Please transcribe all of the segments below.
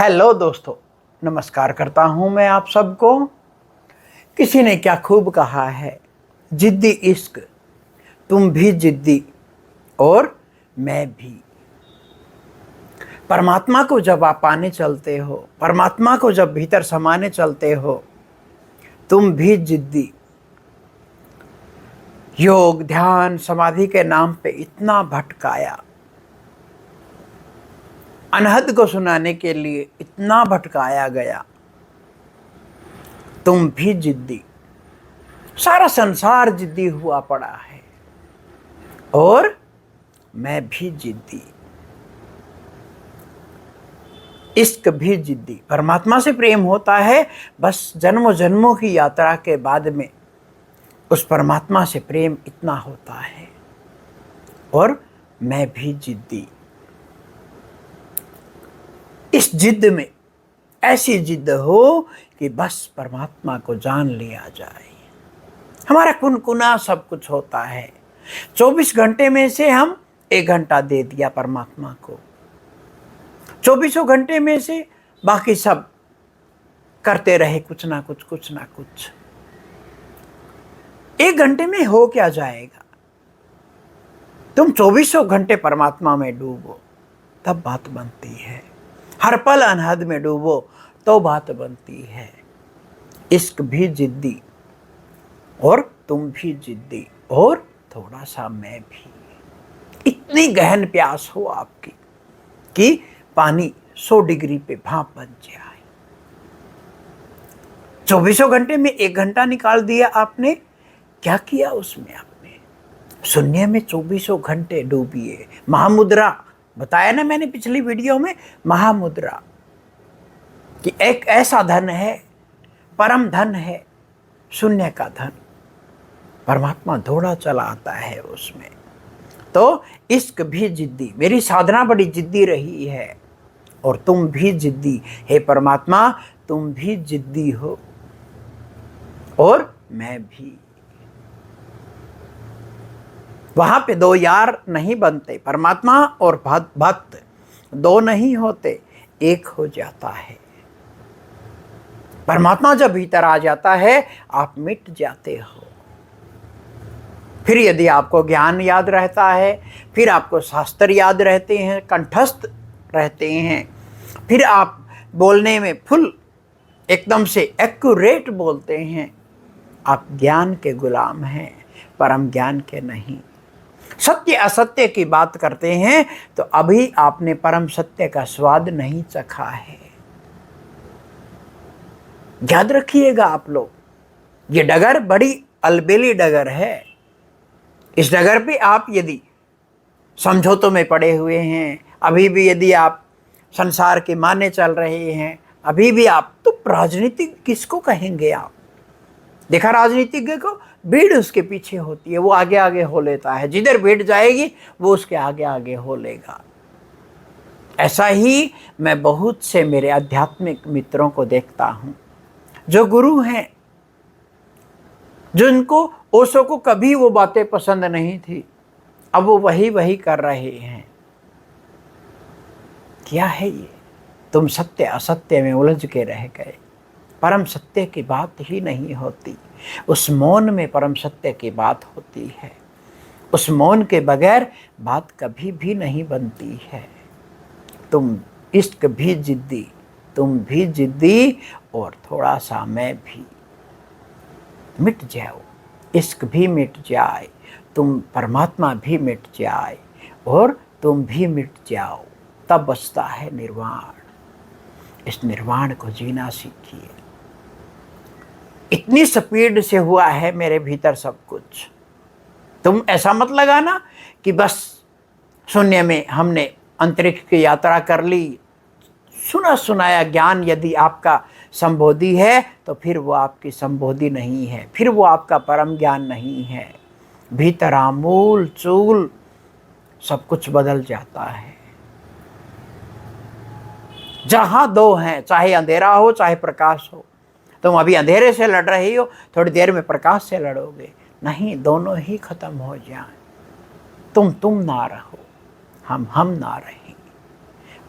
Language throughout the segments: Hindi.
हेलो दोस्तों, नमस्कार करता हूं मैं आप सबको। किसी ने क्या खूब कहा है, जिद्दी इश्क, तुम भी जिद्दी और मैं भी। परमात्मा को जब आप पाने चलते हो, परमात्मा को जब भीतर समाने चलते हो, तुम भी जिद्दी। योग, ध्यान, समाधि के नाम पे इतना भटकाया, अनहद को सुनाने के लिए इतना भटकाया गया। तुम भी जिद्दी। सारा संसार जिद्दी हुआ पड़ा है और मैं भी जिद्दी। इश्क भी जिद्दी। परमात्मा से प्रेम होता है, बस जन्मों जन्मों की यात्रा के बाद में उस परमात्मा से प्रेम इतना होता है और मैं भी जिद्दी। इस जिद्द में ऐसी जिद्द हो कि बस परमात्मा को जान लिया जाए। हमारा कुनकुना सब कुछ होता है। 24 घंटे में से हम 1 घंटा दे दिया परमात्मा को। 24 घंटे में से बाकी सब करते रहे कुछ ना कुछ। 1 घंटे में हो क्या जाएगा? तुम 24 घंटे परमात्मा में डूबो, तब बात बनती है। हर पल अनहद में डूबो तो बात बनती है। इश्क भी जिद्दी और तुम भी जिद्दी और थोड़ा सा मैं भी। इतनी गहन प्यास हो आपकी कि पानी 100 डिग्री पे भाप बन जाए। 24 घंटे में 1 घंटा निकाल दिया आपने। क्या किया उसमें आपने? शून्य में 24 घंटे डूबिए। महामुद्रा बताया ना मैंने पिछली वीडियो में, महामुद्रा कि एक ऐसा धन है, परम धन है, शून्य का धन। परमात्मा दौड़ा चला आता है उसमें। तो इश्क भी जिद्दी। मेरी साधना बड़ी जिद्दी रही है और तुम भी जिद्दी। हे परमात्मा, तुम भी जिद्दी हो और मैं भी। वहां पे 2 यार नहीं बनते। परमात्मा और भक्त 2 नहीं होते, 1 हो जाता है। परमात्मा जब भीतर आ जाता है, आप मिट जाते हो। फिर यदि आपको ज्ञान याद रहता है, फिर आपको शास्त्र याद रहते हैं, कंठस्थ रहते हैं, फिर आप बोलने में फुल एकदम से एक्यूरेट बोलते हैं। आप ज्ञान के गुलाम हैं, परम ज्ञान के नहीं। सत्य असत्य की बात करते हैं तो अभी आपने परम सत्य का स्वाद नहीं चखा है। याद रखिएगा आप लोग, ये डगर बड़ी अलबेली डगर है। इस डगर पे आप यदि समझौतों में पड़े हुए हैं, अभी भी यदि आप संसार के माने चल रहे हैं, अभी भी आप, तो राजनीतिक किसको कहेंगे आप? देखा राजनीतिज्ञ को, भीड़ उसके पीछे होती है, वो आगे आगे हो लेता है। जिधर भीड़ जाएगी वो उसके आगे आगे हो लेगा। ऐसा ही मैं बहुत से मेरे आध्यात्मिक मित्रों को देखता हूँ जो गुरु हैं, जिनको ओशो को कभी वो बातें पसंद नहीं थी, अब वो वही कर रहे हैं। क्या है ये? तुम सत्य असत्य में उलझ के रह गए। परम सत्य की बात ही नहीं होती। उस मौन में परम सत्य की बात होती है। उस मौन के बगैर बात कभी भी नहीं बनती है। तुम इश्क भी जिद्दी, तुम भी जिद्दी और थोड़ा सा मैं भी। मिट जाओ, इश्क भी मिट जाए, तुम परमात्मा भी मिट जाए और तुम भी मिट जाओ, तब बचता है निर्वाण। इस निर्वाण को जीना सीखिए। इतनी स्पीड से हुआ है मेरे भीतर सब कुछ। तुम ऐसा मत लगाना कि बस शून्य में हमने अंतरिक्ष की यात्रा कर ली। सुना सुनाया ज्ञान यदि आपका संबोधि है तो फिर वो आपकी संबोधि नहीं है, फिर वो आपका परम ज्ञान नहीं है। भीतर आमूल चूल सब कुछ बदल जाता है। जहां 2 हैं, चाहे अंधेरा हो चाहे प्रकाश हो, तुम अभी अंधेरे से लड़ रही हो, थोड़ी देर में प्रकाश से लड़ोगे। नहीं, दोनों ही खत्म हो जाएं। तुम ना रहो, हम ना रहें।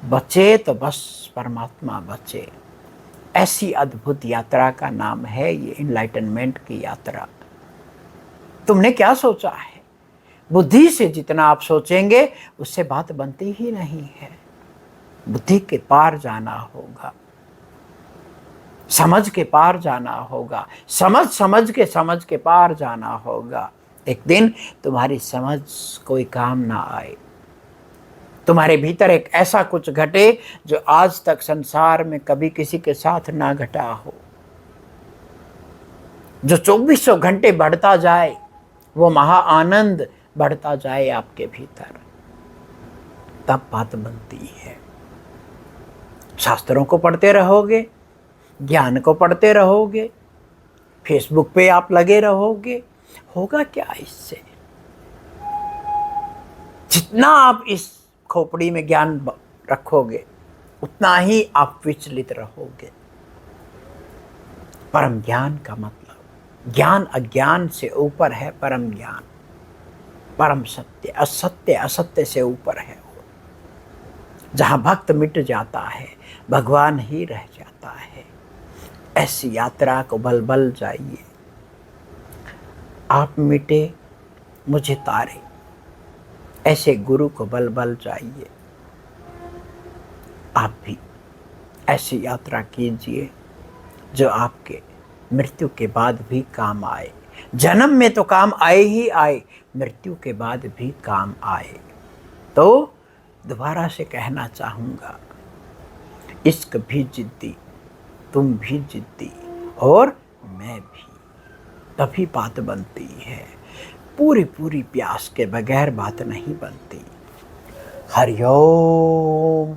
बचे तो बस परमात्मा बचे। ऐसी अद्भुत यात्रा का नाम है ये इनलाइटनमेंट की यात्रा। तुमने क्या सोचा है? बुद्धि से जितना आप सोचेंगे उससे बात बनती ही नहीं है। बुद्धि के पार जाना होगा, समझ के पार जाना होगा, समझ के पार जाना होगा। एक दिन तुम्हारी समझ कोई काम ना आए, तुम्हारे भीतर एक ऐसा कुछ घटे जो आज तक संसार में कभी किसी के साथ ना घटा हो, जो 2400 घंटे बढ़ता जाए, वो महा आनंद बढ़ता जाए आपके भीतर, तब बात बनती है। शास्त्रों को पढ़ते रहोगे, ज्ञान को पढ़ते रहोगे, फेसबुक पे आप लगे रहोगे, होगा क्या इससे? जितना आप इस खोपड़ी में ज्ञान रखोगे उतना ही आप विचलित रहोगे। परम ज्ञान का मतलब, ज्ञान अज्ञान से ऊपर है परम ज्ञान, परम सत्य, असत्य असत्य से ऊपर है। जहाँ भक्त मिट जाता है भगवान ही रह जाता है। ऐसी यात्रा को बल बल जाइए। आप मिटे मुझे तारे, ऐसे गुरु को बल बल जाइए। आप भी ऐसी यात्रा कीजिए जो आपके मृत्यु के बाद भी काम आए। जन्म में तो काम आए ही आए, मृत्यु के बाद भी काम आए। तो दोबारा से कहना चाहूँगा, इश्क भी जिद्दी, तुम भी जिद्दी और मैं भी, तभी बात बनती है। पूरी पूरी प्यास के बगैर बात नहीं बनती। हरिओम।